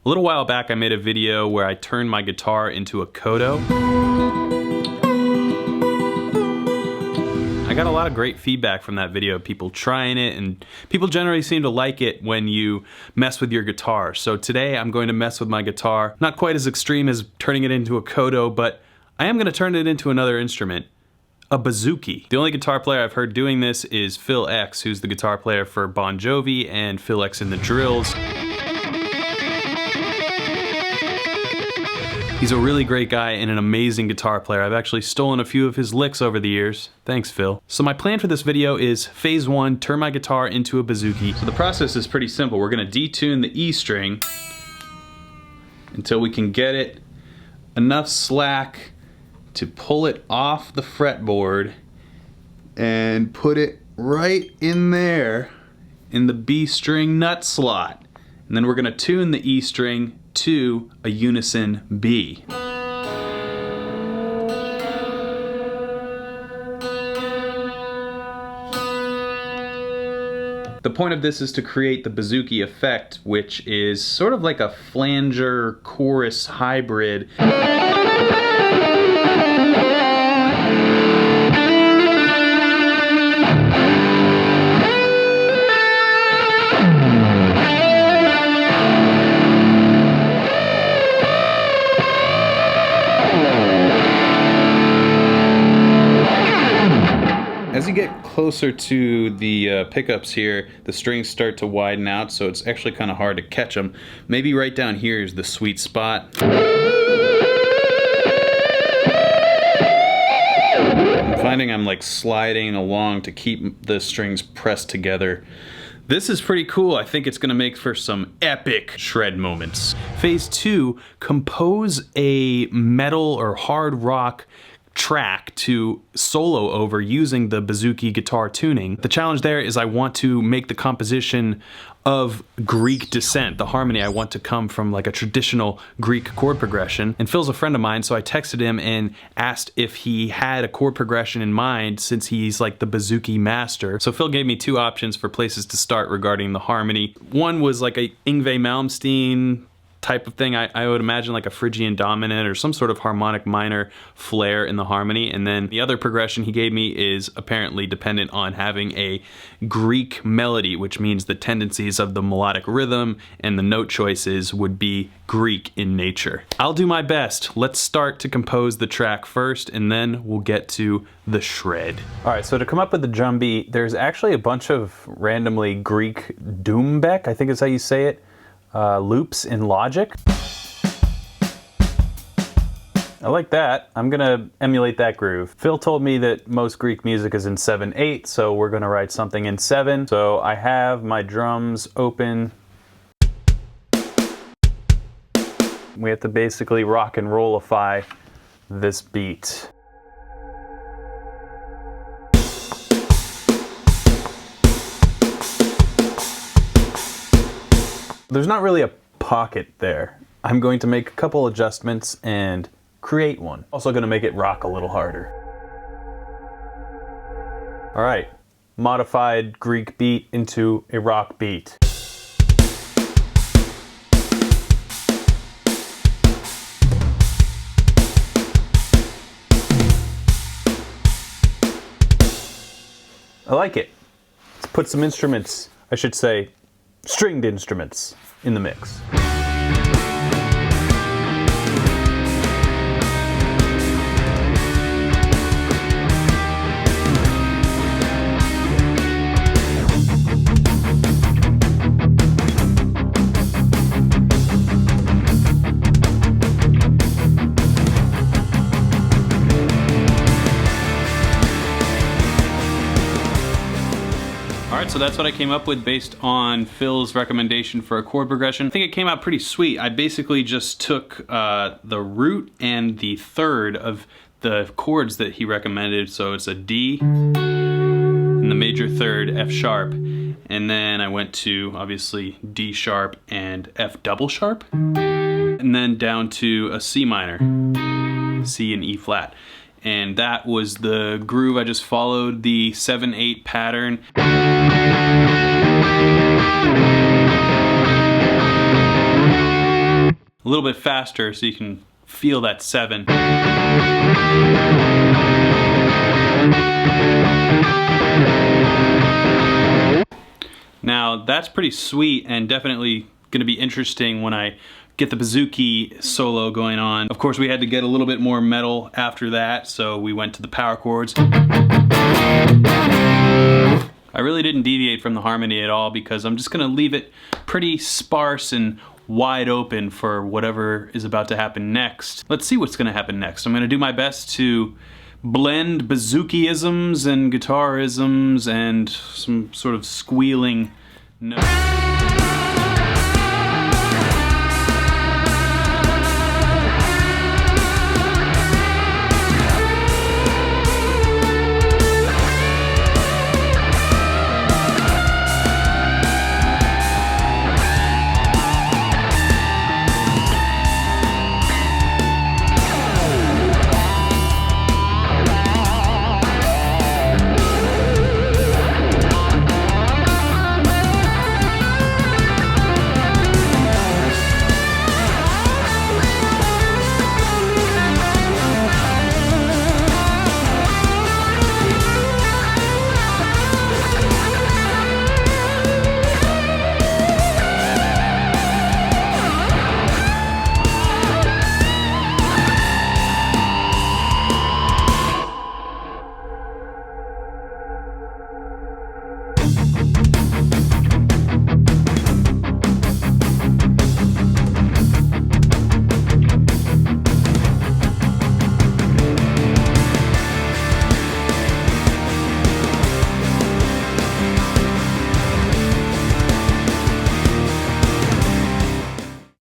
A little while back I made a video where I turned my guitar into a koto. I got a lot of great feedback from that video, people trying it, and people generally seem to like it when you mess with your guitar. So today I'm going to mess with my guitar. Not quite as extreme as turning it into a koto, but I am going to turn it into another instrument. A bouzouki. The only guitar player I've heard doing this is Phil X, who's the guitar player for Bon Jovi and Phil X and the Drills. He's a really great guy and an amazing guitar player. I've actually stolen a few of his licks over the years. Thanks, Phil. So my plan for this video is phase 1, turn my guitar into a bouzouki. So the process is pretty simple. We're gonna detune the E string until we can get it enough slack to pull it off the fretboard and put it right in there in the B string nut slot. And then we're gonna tune the E string to a unison B. The point of this is to create the bouzouki effect, which is sort of like a flanger chorus hybrid. As you get closer to the pickups here, the strings start to widen out, so it's actually kind of hard to catch them. Maybe right down here is the sweet spot. I'm finding I'm like sliding along to keep the strings pressed together. This is pretty cool. I think it's gonna make for some epic shred moments. Phase 2, compose a metal or hard rock track to solo over using the bouzouki guitar tuning. The challenge there is I want to make the composition of Greek descent. The harmony I want to come from like a traditional Greek chord progression. And Phil's a friend of mine, so I texted him and asked if he had a chord progression in mind since he's like the bouzouki master. So Phil gave me 2 options for places to start regarding the harmony. One was like a Yngwie Malmsteen type of thing. I would imagine like a Phrygian dominant or some sort of harmonic minor flair in the harmony. And then the other progression he gave me is apparently dependent on having a Greek melody, which means the tendencies of the melodic rhythm and the note choices would be Greek in nature. I'll do my best. Let's start to compose the track first, and then we'll get to the shred. All right, so to come up with the drum beat, there's actually a bunch of randomly Greek doumbek, I think is how you say it, loops in Logic. I like that. I'm gonna emulate that groove. Phil told me that most Greek music is in 7/8, so we're gonna write something in 7. So I have my drums open. We have to basically rock and rollify this beat. There's not really a pocket there. I'm going to make a couple adjustments and create one. Also going to make it rock a little harder. All right, modified Greek beat into a rock beat. I like it. Let's put some instruments, I should say, stringed instruments in the mix. Alright, so that's what I came up with based on Phil's recommendation for a chord progression. I think it came out pretty sweet. I basically just took the root and the third of the chords that he recommended. So it's a D and the major third, F sharp. And then I went to, obviously, D sharp and F double sharp. And then down to a C minor, C and E flat. And that was the groove. I just followed the 7/8 pattern. a little bit faster so you can feel that 7. Now that's pretty sweet and definitely going to be interesting when I get the Bouzouki solo going on. Of course, we had to get a little bit more metal after that, so we went to the power chords. I really didn't deviate from the harmony at all because I'm just going to leave it pretty sparse and wide open for whatever is about to happen next. Let's see what's going to happen next. I'm going to do my best to blend Bouzouki-isms and guitar-isms and some sort of squealing notes.